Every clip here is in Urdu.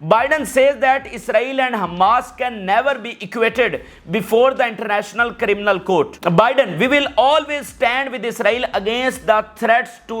Biden says that Israel and Hamas can never be equated before the International Criminal Court. Biden, we will always stand with Israel against the threats to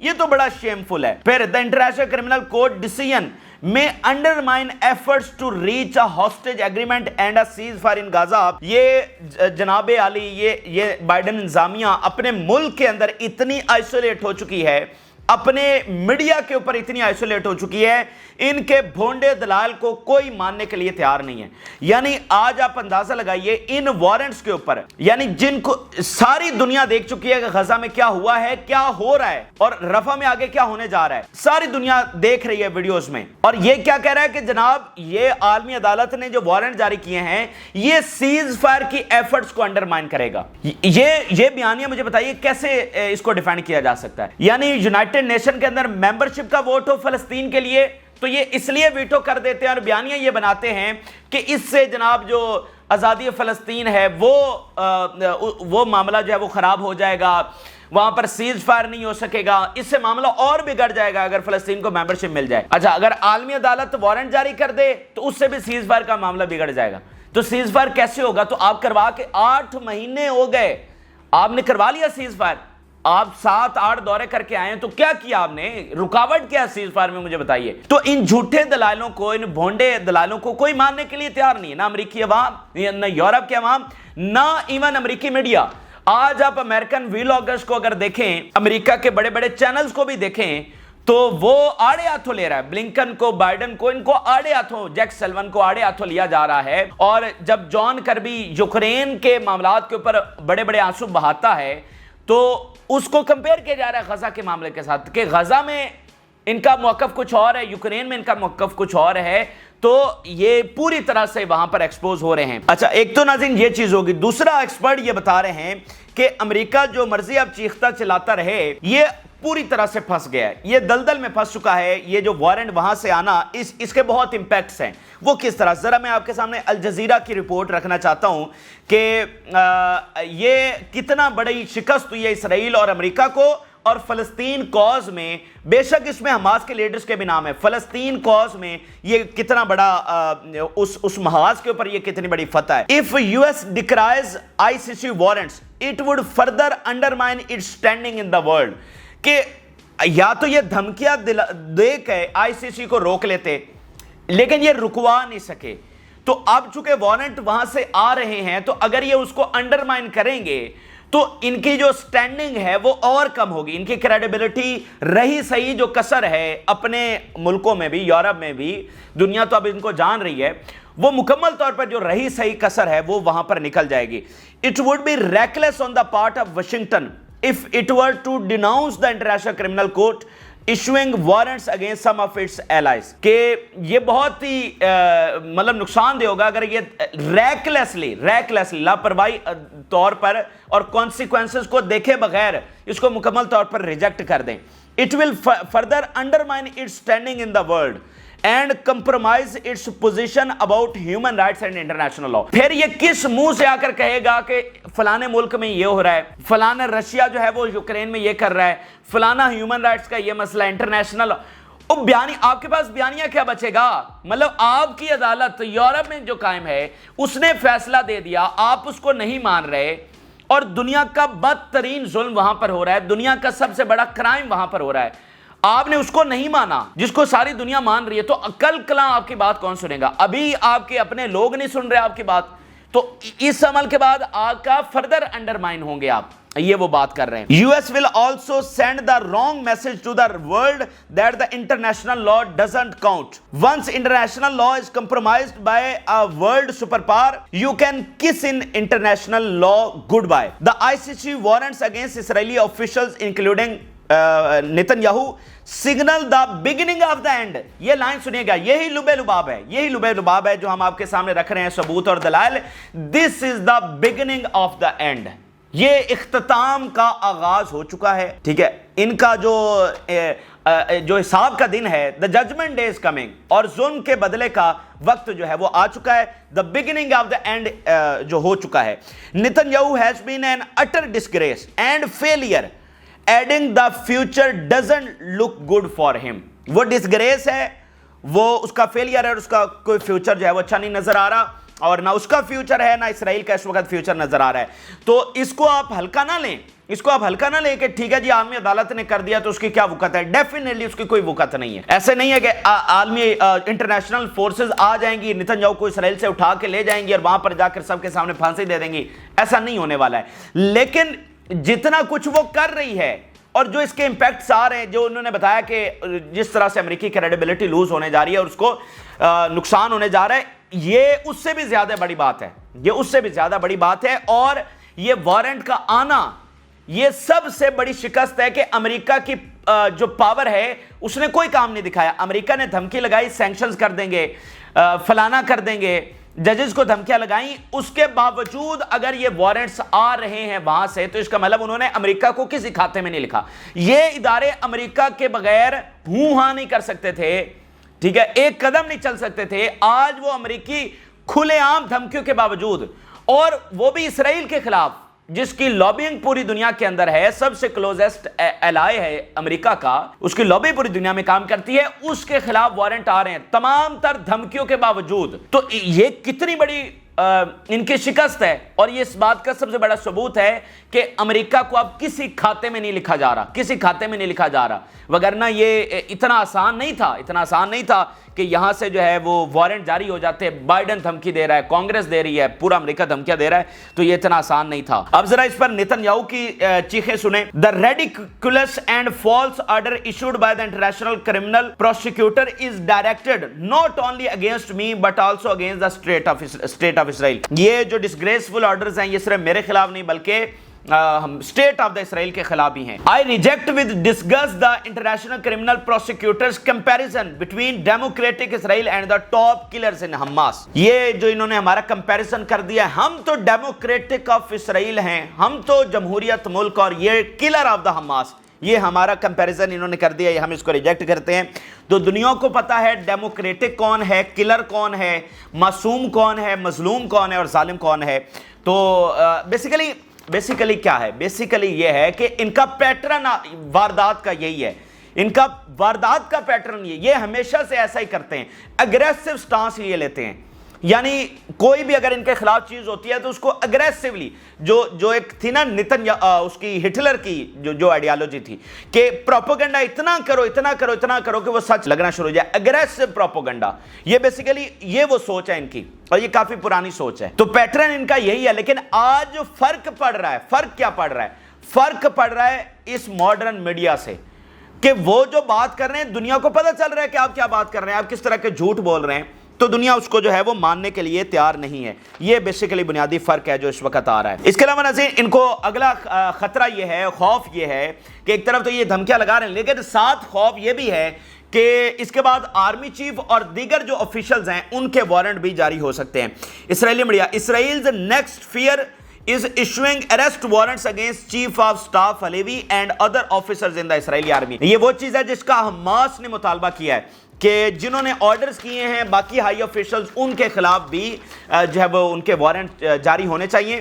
یہ تو بڑا شیمفل ہے. پھر the International Criminal Court decision may undermine efforts to reach a hostage agreement and a ceasefire in Gaza. یہ جناب عالی یہ بائیڈن انتظامیہ اپنے ملک کے اندر اتنی آئسولیٹ ہو چکی ہے, اپنے میڈیا کے اوپر اتنی آئسولیٹ ہو چکی ہے, ان کے بھونڈے دلائل کو کوئی ماننے کے لیے تیار نہیں ہے. یعنی آج آپ اندازہ لگائیے ان وارنٹس کے اوپر, یعنی جن کو ساری دنیا دیکھ چکی ہے کہ غزہ میں کیا ہوا ہے, کیا ہو رہا ہے اور رفح میں آگے کیا ہونے جا رہا ہے, ساری دنیا دیکھ رہی ہے ویڈیوز میں. اور یہ کیا کہہ رہا ہے کہ جناب یہ عالمی عدالت نے جو وارنٹ جاری کیے ہیں یہ سیز فائر کی ایفرٹس کو انڈرمائن کرے گا. یہ بیانیہ مجھے بتائیے کیسے اس کو ڈیفینڈ کیا جا سکتا ہے. یعنی یونائٹڈ نیشن کے اندر ممبرشپ کا ووٹ ہو فلسطین کے لیے تو یہ اس لیے ویٹو کر دیتے ہیں اور بیانیہ یہ بناتے ہیں کہ اس سے جناب جو آزادی فلسطین ہے وہ معاملہ جو ہے وہ خراب ہو جائے گا, وہاں پر سیز فائر نہیں ہو سکے گا, اس سے معاملہ اور بگڑ جائے گا اگر فلسطین کو ممبرشپ مل جائے. اچھا, اگر عالمی عدالت وارنٹ جاری کر دے تو اس سے بھی سیز فائر کا معاملہ بگڑ جائے گا. تو سیز فائر کیسے ہوگا؟ تو آپ کروا کے 8 مہینے ہو گئے, آپ نے کروا لیا سیز فائر, آپ 7-8 دورے کر کے آئے ہیں, تو کیا کیا آپ نے؟ رکاوٹ کیا سیز فائر میں مجھے بتائیے. تو ان جھوٹے دلائلوں کو, ان بھونڈے دلائلوں کو کوئی ماننے کے لیے تیار نہیں ہے, نہ امریکی عوام, نہ یورپ کے عوام, نہ ایون امریکی میڈیا. آج آپ امریکن ویلاگرز کو اگر دیکھیں, امریکہ کے بڑے بڑے چینلز کو بھی دیکھیں, تو وہ آڑے ہاتھوں لے رہا ہے بلنکن کو, بائیڈن کو, ان کو آڑے ہاتھوں, جیک سلون کو آڑے ہاتھوں لیا جا رہا ہے. اور جب جان کربی یوکرین کے معاملات کے اوپر بڑے بڑے آنسو بہاتا ہے تو اس کو کمپیئر کیا جا رہا ہے غزہ کے معاملے کے ساتھ کہ غزہ میں ان کا موقف کچھ اور ہے, یوکرین میں ان کا موقف کچھ اور ہے. تو یہ پوری طرح سے وہاں پر ایکسپوز ہو رہے ہیں. اچھا, ایک تو ناظرین یہ چیز ہوگی. دوسرا, ایکسپرٹ یہ بتا رہے ہیں کہ امریکہ جو مرضی اب چیختا چلاتا رہے یہ پوری طرح سے پھنس گیا ہے, یہ دلدل میں پھنس چکا ہے. یہ جو وارنٹ وہاں سے آنا, اس کے بہت امپیکٹس ہیں. وہ کس طرح؟ ذرا میں آپ کے سامنے الجزیرہ کی رپورٹ رکھنا چاہتا ہوں کہ یہ کتنا بڑی شکست ہوئی ہے اسرائیل اور امریکہ کو اور فلسطین کاز میں. بے شک اس میں حماس کے لیڈرز کے بھی نام ہے. فلسطین کاز میں یہ کتنا بڑا اس محاذ کے اوپر یہ کتنی بڑی فتح ہے. If US decries ICC warrants, it would further undermine its standing in the world. کہ یا تو یہ دھمکیاں دے کے آئی سی سی کو روک لیتے, لیکن یہ رکوا نہیں سکے. تو اب چونکہ وارنٹ وہاں سے آ رہے ہیں, تو اگر یہ اس کو انڈرمائن کریں گے تو ان کی جو سٹینڈنگ ہے وہ اور کم ہوگی. ان کی کریڈیبلٹی رہی صحیح جو کسر ہے اپنے ملکوں میں بھی, یورپ میں بھی, دنیا تو اب ان کو جان رہی ہے, وہ مکمل طور پر جو رہی صحیح کسر ہے وہ وہاں پر نکل جائے گی. It would be reckless on the part of Washington if it were to denounce the International Criminal Court issuing warrants against some of its allies. کہ یہ بہت ہی مطلب نقصان دہ ہوگا اگر یہ ریکلیسلی لاپرواہی طور پر اور کانسیکوینسز کو دیکھے بغیر اس کو مکمل طور پر ریجیکٹ کر دیں. It will further undermine its standing in the world and compromise its position about human rights and international law. پھر یہ کس منہ سے آ کر کہے گا کہ فلانے ملک میں یہ ہو رہا ہے, فلانا رشیا جو ہے وہ یوکرین میں یہ کر رہا ہے, فلانا ہیومن رائٹس کا یہ مسئلہ انٹرنیشنل. آپ کے پاس بیانیہ کیا بچے گا؟ مطلب آپ کی عدالت یورپ میں جو قائم ہے اس نے فیصلہ دے دیا, آپ اس کو نہیں مان رہے, اور دنیا کا بدترین ظلم وہاں پر ہو رہا ہے, دنیا کا سب سے بڑا کرائم وہاں پر ہو رہا ہے, آپ نے اس کو نہیں مانا جس کو ساری دنیا مان رہی ہے. تو کل کلاں آپ کی بات کون سنے گا؟ ابھی آپ کے اپنے لوگ نہیں سن رہے آپ کی بات, تو اس عمل کے بعد آپ کا فردر انڈرمائن ہوں گے آپ. یہ وہ بات کر رہے ہیں. US will also send the wrong message to the world that the international law doesn't count. Once international law is compromised by a world superpower, you can kiss in international law goodbye. The ICC warrants against Israeli officials including نیتن-یاہو signal the beginning of the end. یہ لائن سنیے گا, یہی لبے لباب ہے جو ہم آپ کے سامنے رکھ رہے ہیں ثبوت اور دلائل. This is the beginning of the end. یہ اختتام کا آغاز ہو چکا ہے. ٹھیک ہے, ان کا جو حساب کا دن ہے, the judgment day is coming, اور ظلم کے بدلے کا وقت جو ہے وہ آ چکا ہے. the beginning of the end جو ہو چکا ہے. نیتن-یاہو has been an utter disgrace and failure, adding the future doesn't look good for him. وہ ڈسگریس ہے, وہ اس کا فیلئر ہے, اور اس کا کوئی فیوچر جو ہے وہ اچھا نہیں نظر آ رہا, اور نہ اس کا فیوچر ہے نہ اسرائیل کا اس وقت فیوچر نظر آ رہا ہے. تو اس کو آپ ہلکا نہ لیں, اس کو آپ ہلکا نہ لے کہ ٹھیک ہے جی عالمی عدالت نے کر دیا تو اس کی کیا وقت ہے. ڈیفینیٹلی اس کی کوئی وقت نہیں ہے. ایسے نہیں ہے کہ عالمی انٹرنیشنل فورسز آ جائیں گی, نتن یاہو کو اسرائیل سے اٹھا کے لے جائیں گی اور وہاں پر جا کر سب کے سامنے پھانسی دے دیں گی. ایسا نہیں ہونے والا ہے. لیکن جتنا کچھ وہ کر رہی ہے اور جو اس کے امپیکٹس آ رہے ہیں, جو انہوں نے بتایا کہ جس طرح سے امریکی کریڈیبلٹی لوز ہونے جا رہی ہے اور اس کو نقصان ہونے جا رہا ہے, یہ اس سے بھی زیادہ بڑی بات ہے. یہ اس سے بھی زیادہ بڑی بات ہے. اور یہ وارنٹ کا آنا یہ سب سے بڑی شکست ہے کہ امریکہ کی جو پاور ہے اس نے کوئی کام نہیں دکھایا. امریکہ نے دھمکی لگائی سینکشنز کر دیں گے, فلانا کر دیں گے, ججز کو دھمکیاں لگائیں, اس کے باوجود اگر یہ وارنٹس آ رہے ہیں وہاں سے تو اس کا مطلب انہوں نے امریکہ کو کسی کھاتے میں نہیں لکھا. یہ ادارے امریکہ کے بغیر ہوں ہاں نہیں کر سکتے تھے, ٹھیک ہے, ایک قدم نہیں چل سکتے تھے. آج وہ امریکی کھلے عام دھمکیوں کے باوجود, اور وہ بھی اسرائیل کے خلاف جس کی لابینگ پوری دنیا کے اندر ہے, سب سے کلوزسٹ ایلائی ہے امریکہ کا, اس کی لابی پوری دنیا میں کام کرتی ہے, اس کے خلاف وارنٹ آ رہے ہیں تمام تر دھمکیوں کے باوجود. تو یہ کتنی بڑی ان کی شکست ہے. اور یہ اس بات کا سب سے بڑا ثبوت ہے کہ امریکہ کو اب کسی کھاتے میں نہیں لکھا جا رہا, کسی کھاتے میں نہیں لکھا جا رہا. وگرنہ یہ اتنا آسان نہیں تھا کہ یہاں سے جو ہے وہ وارنٹ جاری ہو جاتے. بائیڈن دھمکی دے رہا ہے, کانگریس دے رہی ہے, پورا امریکہ دھمکیاں دے رہا ہے, تو یہ اتنا آسان نہیں تھا. اب ذرا اس پر نتن یاہو کی چیخیں سنیں. The ridiculous and false order issued by the International Criminal Prosecutor is directed not only against me but also against the state of Israel. یہ جو disgraceful orders ہیں یہ صرف میرے خلاف نہیں بلکہ state of the اسرائیل کے خلاف بھی ہیں. I reject with disgust the International Criminal Prosecutors comparison between democratic Israel and the top killers in Hamas. یہ جو انہوں نے ہمارا comparison کر دیا ہے, ہم تو democratic of اسرائیل ہیں, ہم تو جمہوریت ملک, اور یہ killer of the Hamas, یہ ہمارا کمپیریزن انہوں نے کر دیا, یہ ہم اس کو ریجیکٹ کرتے ہیں. تو دنیا کو پتا ہے ڈیموکریٹک کون ہے, کلر کون ہے, معصوم کون ہے, مظلوم کون ہے اور ظالم کون ہے. تو بیسیکلی کیا ہے, بیسیکلی یہ ہے کہ ان کا پیٹرن واردات کا یہی ہے, ان کا واردات کا پیٹرن یہ ہمیشہ سے ایسا ہی کرتے ہیں, اگریسو سٹانس یہ لیتے ہیں. یعنی کوئی بھی اگر ان کے خلاف چیز ہوتی ہے تو اس کو اگریسولی, جو ایک تھی نا اس کی ہٹلر کی جو آئیڈیالوجی تھی کہ پروپیگنڈا اتنا کرو کہ وہ سچ لگنا شروع ہو جائے, اگریسو پروپیگنڈا, یہ بیسیکلی یہ وہ سوچ ہے ان کی, اور یہ کافی پرانی سوچ ہے. تو پیٹرن ان کا یہی ہے. لیکن آج جو فرق پڑ رہا ہے, فرق کیا پڑ رہا ہے, فرق پڑ رہا ہے اس ماڈرن میڈیا سے, کہ وہ جو بات کر رہے ہیں دنیا کو پتہ چل رہا ہے کہ آپ کیا بات کر رہے ہیں, آپ کس طرح کے جھوٹ بول رہے ہیں, تو دنیا اس کو جو ہے وہ ماننے کے لیے تیار نہیں ہے. یہ بیسیکلی بنیادی فرق ہے جو اس وقت آ رہا ہے. اس کے علاوہ ناظرین ان کو اگلا خطرہ یہ ہے, خوف یہ ہے کہ ایک طرف تو یہ دھمکیاں لگا رہے ہیں, لیکن ساتھ خوف یہ بھی ہے کہ اس کے بعد آرمی چیف اور دیگر جو آفیشلز ہیں ان کے وارنٹ بھی جاری ہو سکتے ہیں. اسرائیلی media, Israel's next fair is issuing arrest warrants against Chief of Staff Halevi and other officers in the Israeli army. یہ وہ چیز ہے جس کا حماس نے مطالبہ کیا ہے کہ جنہوں نے آرڈرز کیے ہیں باقی ہائی آفیشلز, ان کے خلاف بھی جو ہے وہ ان کے وارنٹ جاری ہونے چاہیے.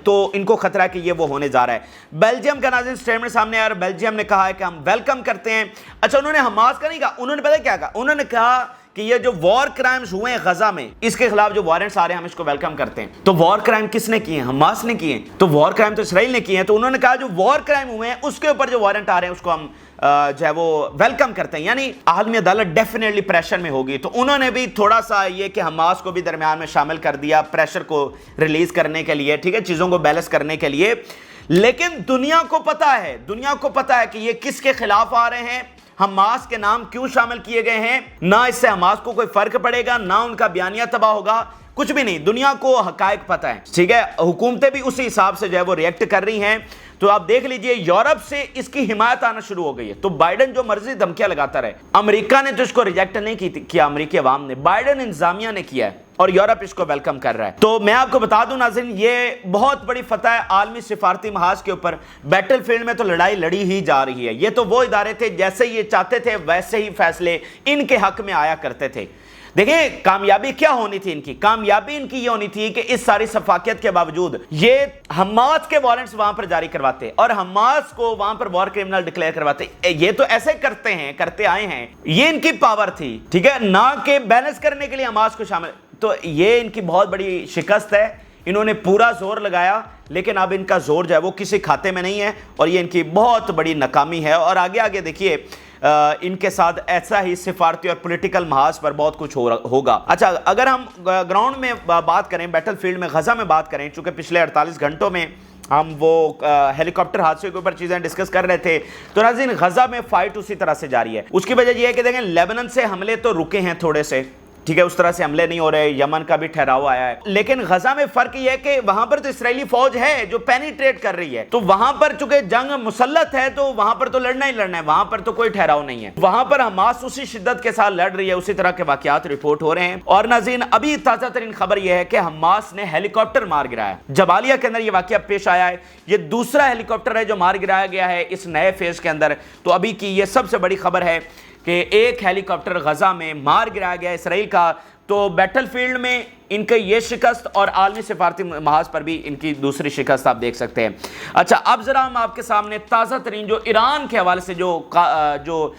تو ان کو خطرہ ہے کہ یہ وہ ہونے جا رہا ہے. بیلجیم کا ناظرین سٹیٹمنٹ سامنے آیا, اور بیلجیم نے کہا ہے کہ ہم ویلکم کرتے ہیں. اچھا, انہوں نے حماس کا نہیں کہا, انہوں نے پتہ کیا کہا, انہوں نے کہا کہ یہ جو وار کرائمز ہوئے ہیں غزہ میں, اس کے خلاف جو وارنٹس آ رہے ہیں ہم اس کو ویلکم کرتے ہیں. تو وار کرائم کس نے کیے ہیں, حماس نے کیے ہیں. تو وار کرائم تو اسرائیل نے کیے ہیں. تو انہوں نے کہا جو وار کرائم ہوئے ہیں اس کے اوپر جو وارنٹ آ رہے ہیں اس کو ہم جو ہے وہ ویلکم کرتے ہیں. یعنی عالمی عدالت ڈیفینیٹلی پریشر میں ہوگی. تو انہوں نے بھی تھوڑا سا یہ کہ حماس کو بھی درمیان میں شامل کر دیا پریشر کو ریلیز کرنے کے لیے, ٹھیک ہے, چیزوں کو بیلنس کرنے کے لیے. لیکن دنیا کو پتا ہے کہ یہ کس کے خلاف آ رہے ہیں, حماس کے نام کیوں شامل کیے گئے ہیں. نہ اس سے حماس کو کوئی فرق پڑے گا, نہ ان کا بیانیہ تباہ ہوگا, کچھ بھی نہیں. دنیا کو حقائق پتہ ہے, ٹھیک ہے, حکومتیں بھی اسی حساب سے جو ہے وہ ریئیکٹ کر رہی ہیں. تو آپ دیکھ لیجئے یورپ سے اس کی حمایت آنا شروع ہو گئی ہے. تو بائیڈن جو مرضی دھمکیاں لگاتا رہے, امریکہ نے تو اس کو ریجیکٹ نہیں کیا, امریکی عوام نے, بائیڈن انتظامیہ نے کیا ہے, اور یورپ اس کو ویلکم کر رہا ہے. تو میں آپ کو بتا دوں ناظرین, یہ بہت بڑی فتح ہے عالمی سفارتی محاذ کے اوپر. بیٹل فیلڈ میں تو لڑائی لڑی ہی جا رہی ہے. یہ تو وہ ادارے تھے جیسے یہ چاہتے تھے ویسے ہی فیصلے ان کے حق میں آیا کرتے تھے. دیکھیں کامیابی کیا ہونی تھی ان کی, کامیابی ان کی یہ ہونی تھی کہ اس ساری شفافیت کے باوجود یہ حماس کے وارنٹس وہاں پر جاری کرواتے اور حماس کو وہاں پر وار کرمنل ڈکلیئر کرواتے. یہ تو ایسے کرتے آئے ہیں, یہ ان کی پاور تھی, ٹھیک ہے, نہ کہ بیلنس کرنے کے لیے حماس کو شامل. تو یہ ان کی بہت بڑی شکست ہے, انہوں نے پورا زور لگایا لیکن اب ان کا زور جو ہے وہ کسی کھاتے میں نہیں ہے اور یہ ان کی بہت بڑی ناکامی ہے. اور آگے دیکھیے ان کے ساتھ ایسا ہی سفارتی اور پولیٹیکل محاذ پر بہت کچھ ہوگا. اچھا اگر ہم گراؤنڈ میں بات کریں, بیٹل فیلڈ میں غزہ میں بات کریں, چونکہ پچھلے 48 گھنٹوں میں ہم وہ ہیلی کاپٹر حادثے کے اوپر چیزیں ڈسکس کر رہے تھے, تو ناظرین غزہ میں فائٹ اسی طرح سے جاری ہے. اس کی وجہ یہ ہے کہ دیکھیں لیبنان سے حملے تو رکے ہیں تھوڑے سے, ٹھیک ہے, اس طرح سے حملے نہیں ہو رہے, یمن کا بھی ٹھہراؤ آیا ہے, لیکن غزہ میں فرق یہ ہے کہ وہاں پر تو اسرائیلی فوج ہے جو پینیٹریٹ کر رہی ہے, تو وہاں پر چونکہ جنگ مسلط ہے تو وہاں پر تو لڑنا ہی لڑنا ہے, وہاں پر تو کوئی ٹھہراؤ نہیں ہے. وہاں پر حماس اسی شدت کے ساتھ لڑ رہی ہے, اسی طرح کے واقعات رپورٹ ہو رہے ہیں. اور ناظرین ابھی تازہ ترین خبر یہ ہے کہ حماس نے ہیلی کاپٹر مار گرایا, جبالیہ کے اندر یہ واقعہ پیش آیا ہے. یہ دوسرا ہیلی کاپٹر ہے جو مار گرایا گیا ہے اس نئے فیز کے اندر. تو ابھی کی یہ سب سے بڑی خبر ہے کہ ایک ہیلی کاپٹر غزہ میں مار گرایا گیا اسرائیل کا. تو بیٹل فیلڈ میں ان کے یہ شکست اور عالمی سفارتی محاذ پر بھی ان کی دوسری شکست آپ دیکھ سکتے ہیں. اچھا اب ذرا ہم آپ کے سامنے تازہ ترین جو ایران کے حوالے سے جو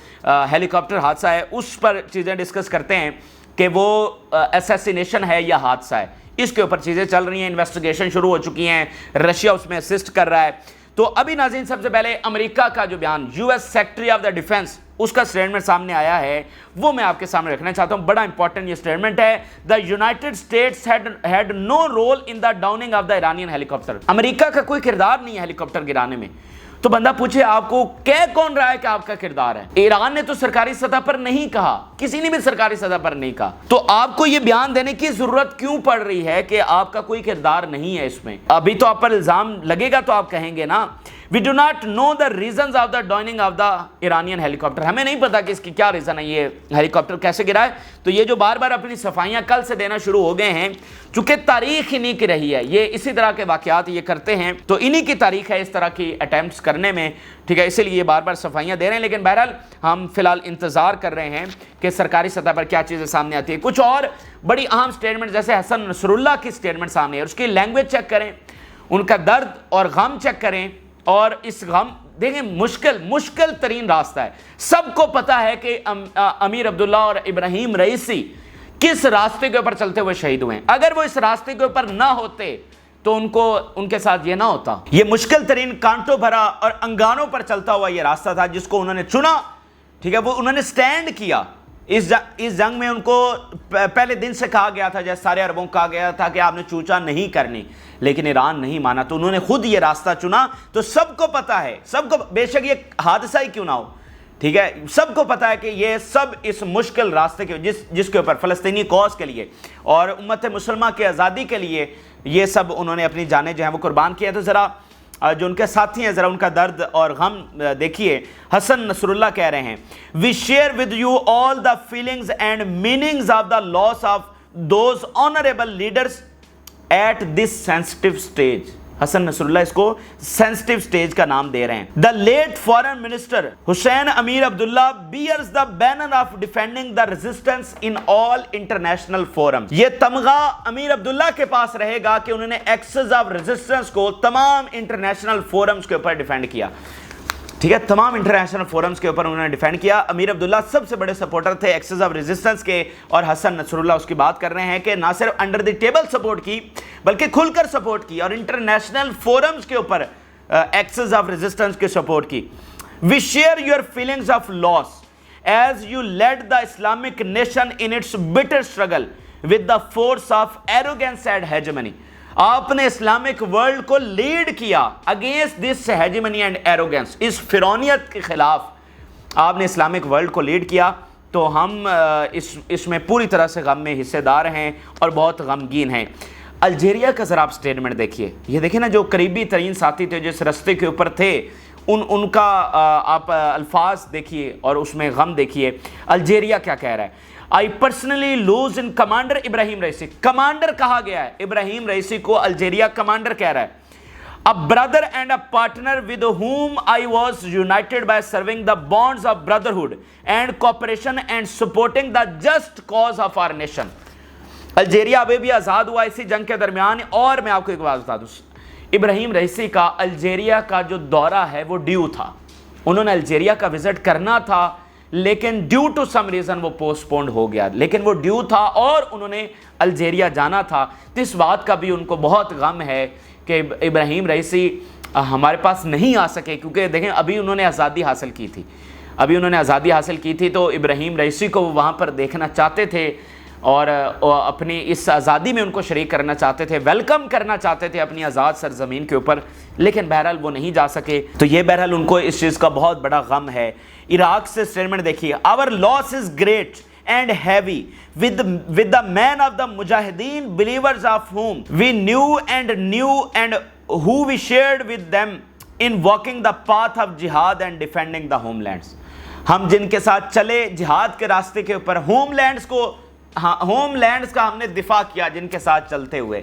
ہیلی کاپٹر حادثہ ہے اس پر چیزیں ڈسکس کرتے ہیں کہ وہ اسیسینیشن ہے یا حادثہ ہے. اس کے اوپر چیزیں چل رہی ہیں, انویسٹیگیشن شروع ہو چکی ہیں, رشیا اس میں اسسٹ کر رہا ہے. تو ابھی ناظرین سب سے پہلے امریکہ کا جو بیان, U S secretary of the defence, اس کا سٹیٹمنٹ سامنے آیا ہے, وہ میں آپ کے سامنے رکھنا چاہتا ہوں. بڑا امپورٹنٹ یہ سٹیٹمنٹ ہے. The United States had no role in the downing of the Iranian helicopter. امریکہ کا کوئی کردار نہیں ہے ہیلی کاپٹر گرانے میں. تو بندہ پوچھے آپ کو کہہ کون رہا ہے کہ آپ کا کردار ہے؟ ایران نے تو سرکاری سطح پر نہیں کہا, کسی نے بھی سرکاری سطح پر نہیں کہا. تو آپ کو یہ بیان دینے کی ضرورت کیوں پڑ رہی ہے کہ آپ کا کوئی کردار نہیں ہے اس میں؟ ابھی تو آپ پر الزام لگے گا تو آپ کہیں گے نا We do not know the reasons of the downing of the Iranian helicopter. ہمیں نہیں پتا کہ اس کی کیا ریزن ہے, یہ ہیلی کاپٹر کیسے گرا ہے. تو یہ جو بار بار اپنی صفائیاں کل سے دینا شروع ہو گئے ہیں, چونکہ تاریخ انہی کی رہی ہے, یہ اسی طرح کے واقعات یہ کرتے ہیں, تو انہی کی تاریخ ہے اس طرح کی اٹیمپٹس کرنے میں, ٹھیک ہے, اسی لیے یہ بار بار صفائیاں دے رہے ہیں. لیکن بہرحال ہم فی الحال انتظار کر رہے ہیں کہ سرکاری سطح پر کیا چیزیں سامنے آتی ہے. کچھ اور بڑی اہم سٹیٹمنٹ جیسے حسن نصر اللہ کی سٹیٹمنٹ سامنے ہے, اس کی لینگویج چیک کریں, ان کا درد اور غم چیک کریں, اور اس غم دیکھیں مشکل ترین راستہ ہے. سب کو پتا ہے کہ امیر عبداللہ اور ابراہیم رئیسی کس راستے کے اوپر چلتے ہوئے شہید ہوئے ہیں. اگر وہ اس راستے کے اوپر نہ ہوتے تو ان کے ساتھ یہ نہ ہوتا. یہ مشکل ترین کانٹوں بھرا اور انگانوں پر چلتا ہوا یہ راستہ تھا جس کو انہوں نے چنا, ٹھیک ہے, وہ انہوں نے سٹینڈ کیا. اس جنگ میں ان کو پہلے دن سے کہا گیا تھا, جیسے سارے عربوں کو کہا گیا تھا کہ آپ نے چوچا نہیں کرنی, لیکن ایران نہیں مانا, تو انہوں نے خود یہ راستہ چنا. تو سب کو پتا ہے, سب کو, بے شک یہ حادثہ ہی کیوں نہ ہو, ٹھیک ہے, سب کو پتا ہے کہ یہ سب اس مشکل راستے کے جس کے اوپر فلسطینی کوز کے لیے اور امت مسلمہ کی آزادی کے لیے یہ سب انہوں نے اپنی جانیں جو ہیں وہ قربان کیا. تو ذرا جو ان کے ساتھی ہیں ذرا ان کا درد اور غم دیکھیے. حسن نصر اللہ کہہ رہے ہیں, we share with you all the feelings and meanings of the loss of those honorable leaders at this sensitive stage. حسن نصر اللہ اس کو سینسٹیو سٹیج کا نام دے رہے ہیں. The late foreign minister Hussain Amir Abdullah bears the banner of defending the resistance in all international forums. یہ تمغہ امیر عبداللہ کے پاس رہے گا کہ انہوں نے ایکسس آف ریزسٹنس کو تمام انٹرنیشنل فورمز کے اوپر ڈیفینڈ کیا, ٹھیک ہے, تمام انٹرنیشنل فورمز کے اوپر انہوں نے ڈیفینڈ کیا. امیر عبداللہ سب سے بڑے سپورٹر تھے ایکسس آف ریزسٹنس کے, اور حسن نصر اللہ اس کی بات کر رہے ہیں کہ نہ صرف انڈر دی ٹیبل سپورٹ کی بلکہ کھل کر سپورٹ کی اور انٹرنیشنل فورمز کے اوپر ایکسس آف ریزسٹنس کی سپورٹ کی. We share your feelings of loss as you led the Islamic nation in its bitter struggle with the force of arrogance and hegemony. آپ نے اسلامک ورلڈ کو لیڈ کیا against this hegemony and arrogance, اس فرعونیت کے خلاف آپ نے اسلامک ورلڈ کو لیڈ کیا. تو ہم اس میں پوری طرح سے غم میں حصے دار ہیں اور بہت غمگین ہیں. الجیریا کا ذرا آپ سٹیٹمنٹ دیکھیے, یہ دیکھیں نا, جو قریبی ترین ساتھی تھے جس رستے کے اوپر تھے, ان کا آپ الفاظ دیکھیے اور اس میں غم دیکھیے. الجیریا کیا کہہ رہا ہے, I personally lose in commander Ebrahim Raisi. Commander کہا گیا ہے, ابراہیم رئیسی کو الجیریا کمانڈر کہہ رہا ہے. A brother and a partner with whom I was united by serving the bonds of brotherhood and cooperation and supporting the just cause of our nation. Algeria ابھی بھی آزاد ہوا اسی جنگ کے درمیان. اور میں آپ کو ایک بات بتا دوں, ابراہیم رئیسی کا الجیریا کا جو دورہ ہے وہ ڈیو تھا, انہوں نے الجیریا کا وزٹ کرنا تھا لیکن ڈیو ٹو سم ریزن وہ پوسٹ پونڈ ہو گیا، لیکن وہ ڈیو تھا اور انہوں نے الجیریا جانا تھا۔ تو اس بات کا بھی ان کو بہت غم ہے کہ ابراہیم رئیسی ہمارے پاس نہیں آ سکے، کیونکہ دیکھیں ابھی انہوں نے آزادی حاصل کی تھی، تو ابراہیم رئیسی کو وہ وہاں پر دیکھنا چاہتے تھے اور اپنی اس آزادی میں ان کو شریک کرنا چاہتے تھے، ویلکم کرنا چاہتے تھے اپنی آزاد سرزمین کے اوپر، لیکن بہرحال وہ نہیں جا سکے۔ تو یہ بہرحال ان کو اس چیز کا بہت بڑا غم ہے۔ عراق سے اسٹیٹمنٹ دیکھیے، our loss is great and heavy with the men of the mujahideen, believers of whom we knew and who we shared with them in walking the path of jihad and defending the homelands۔ ہم جن کے ساتھ چلے جہاد کے راستے کے اوپر، ہوم لینڈز کا ہم نے دفاع کیا جن کے ساتھ چلتے ہوئے،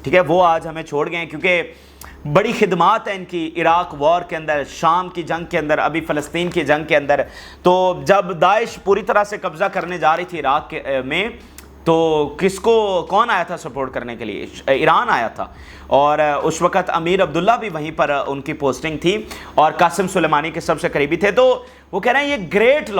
ٹھیک ہے، وہ آج ہمیں چھوڑ گئے ہیں، کیونکہ بڑی خدمات ہیں ان کی عراق وار کے اندر، شام کی جنگ کے اندر، ابھی فلسطین کی جنگ کے اندر۔ تو جب داعش پوری طرح سے قبضہ کرنے جا رہی تھی عراق میں، تو کون آیا تھا سپورٹ کرنے کے لیے؟ ایران آیا تھا، اور اس وقت امیر عبداللہ بھی وہیں پر ان کی پوسٹنگ تھی اور قاسم سلیمانی کے سب سے قریبی تھے۔ تو وہ کہہ رہے ہیں یہ گریٹ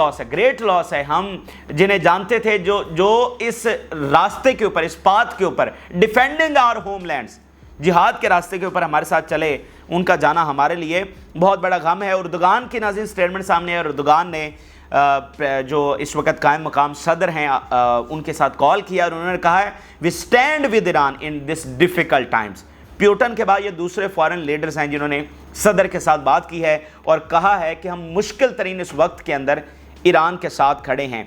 لاس ہے، ہم جنہیں جانتے تھے جو اس راستے کے اوپر، اس پاتھ کے اوپر، ڈیفینڈنگ آور ہوم لینڈز، جہاد کے راستے کے اوپر ہمارے ساتھ چلے، ان کا جانا ہمارے لیے بہت بڑا غم ہے۔ اردوغان کی ناظرین اسٹیٹمنٹ سامنے ہے، اور اردوغان نے جو اس وقت قائم مقام صدر ہیں ان کے ساتھ کال کیا، اور انہوں نے کہا ہے we stand with Iran in this difficult times. Putin کے بعد یہ دوسرے فارن لیڈرز ہیں جنہوں نے صدر کے ساتھ بات کی ہے اور کہا ہے کہ ہم مشکل ترین اس وقت کے اندر ایران کے ساتھ کھڑے ہیں۔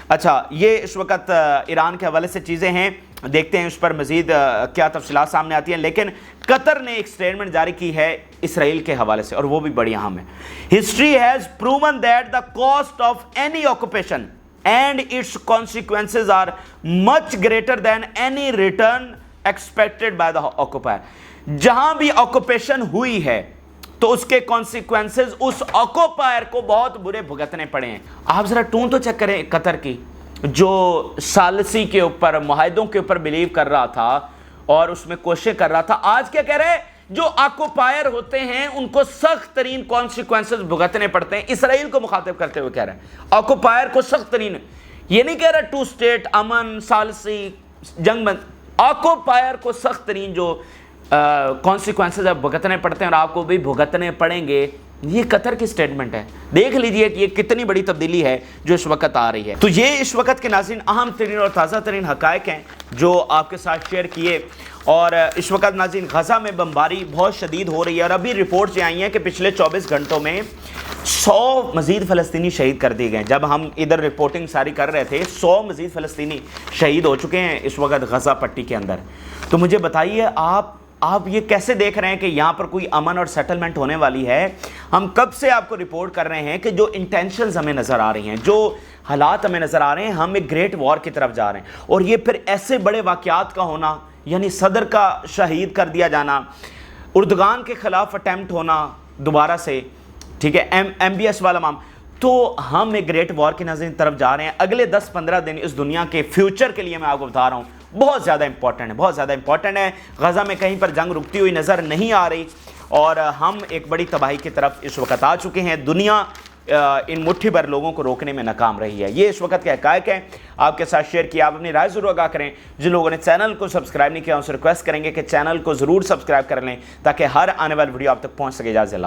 اچھا، یہ اس وقت ایران کے حوالے سے چیزیں ہیں، دیکھتے ہیں اس پر مزید کیا تفصیلات سامنے آتی ہیں۔ لیکن قطر نے ایک سٹیٹمنٹ جاری کی ہے اسرائیل کے حوالے سے، اور وہ بھی بڑی اہم ہے۔ History has proven that the cost of any occupation and its consequences are much greater than any return expected by the occupier. جہاں بھی آکوپیشن ہوئی ہے تو اس کے کانسیکوینسز اس آکوپائر کو بہت برے بھگتنے پڑے ہیں۔ آپ ذرا ٹون تو چیک کریں قطر کی، جو ثالثی کے اوپر، معاہدوں کے اوپر بلیو کر رہا تھا اور اس میں کوشش کر رہا تھا، آج کیا کہہ رہے ہیں؟ جو آکوپائر ہوتے ہیں ان کو سخت ترین کانسیکوینسز بھگتنے پڑتے ہیں۔ اسرائیل کو مخاطب کرتے ہوئے کہہ رہے ہیں آکوپائر کو سخت ترین، یہ نہیں کہہ رہا ٹو سٹیٹ، امن، ثالثی، جنگ بند، آکوپائر کو سخت ترین جو کانسیکوینسز بھگتنے پڑتے ہیں، اور آپ کو بھی بھگتنے پڑیں گے۔ یہ قطر کی سٹیٹمنٹ ہے، دیکھ لیجئے کہ یہ کتنی بڑی تبدیلی ہے جو اس وقت آ رہی ہے۔ تو یہ اس وقت کے ناظرین اہم ترین اور تازہ ترین حقائق ہیں جو آپ کے ساتھ شیئر کیے۔ اور اس وقت ناظرین غزہ میں بمباری بہت شدید ہو رہی ہے، اور ابھی رپورٹس یہ آئی ہیں کہ پچھلے 24 گھنٹوں میں 100 مزید فلسطینی شہید کر دیے گئے۔ جب ہم ادھر رپورٹنگ ساری کر رہے تھے 100 مزید فلسطینی شہید ہو چکے ہیں اس وقت غزہ پٹی کے اندر۔ تو مجھے بتائیے آپ یہ کیسے دیکھ رہے ہیں کہ یہاں پر کوئی امن اور سیٹلمنٹ ہونے والی ہے؟ ہم کب سے آپ کو رپورٹ کر رہے ہیں کہ جو انٹینشنز ہمیں نظر آ رہی ہیں، جو حالات ہمیں نظر آ رہے ہیں، ہم ایک گریٹ وار کی طرف جا رہے ہیں، اور یہ پھر ایسے بڑے واقعات کا ہونا، یعنی صدر کا شہید کر دیا جانا، اردوغان کے خلاف اٹیمپٹ ہونا دوبارہ سے، ٹھیک ہے، ایم بی ایس والا معاملہ، تو ہم ایک گریٹ وار کی نظر طرف جا رہے ہیں۔ اگلے 10-15 دن اس دنیا کے فیوچر کے لیے میں آپ کو بتا رہا ہوں بہت زیادہ امپورٹنٹ ہے۔ غزہ میں کہیں پر جنگ رکتی ہوئی نظر نہیں آ رہی، اور ہم ایک بڑی تباہی کی طرف اس وقت آ چکے ہیں۔ دنیا ان مٹھی بھر لوگوں کو روکنے میں ناکام رہی ہے۔ یہ اس وقت کے حقائق ہیں، آپ کے ساتھ شیئر کیا۔ آپ اپنی رائے ضرور آگاہ کریں۔ جن لوگوں نے چینل کو سبسکرائب نہیں کیا ان سے ریکویسٹ کریں گے کہ چینل کو ضرور سبسکرائب کر لیں تاکہ ہر آنے والی ویڈیو آپ تک پہنچ سکے۔ اجازت اللہ۔